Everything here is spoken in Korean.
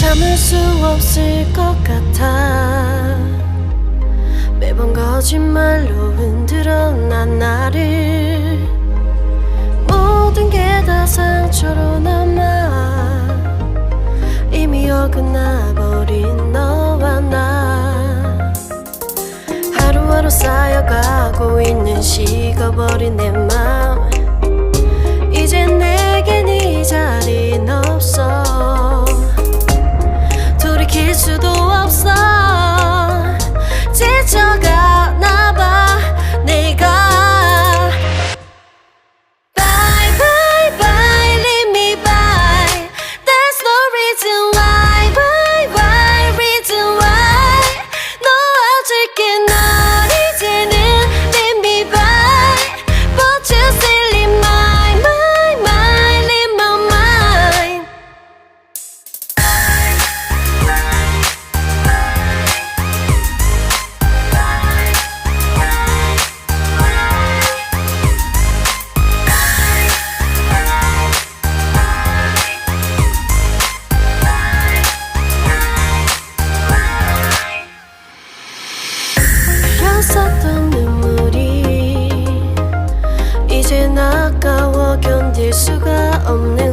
참을 수 없을 것 같아. 매번 거짓말로 흔들어 난 나를. 모든 게 다 상처로 남아 이미 어긋나버린 너와 나. 하루하루 쌓여가고 있는 식어버린 내 맘. 이제 내겐 이 자리는 없어. 돌이킬 수도 없어. 지쳐가나봐 내가. Bye bye bye leave me by. There's no reason why. Why why reason why. 놓아줄게 널 이제는 leave me by. But you still leave my mind leave my mind. 흘렸었던 눈물이 이젠 아까워 견딜 수가 없는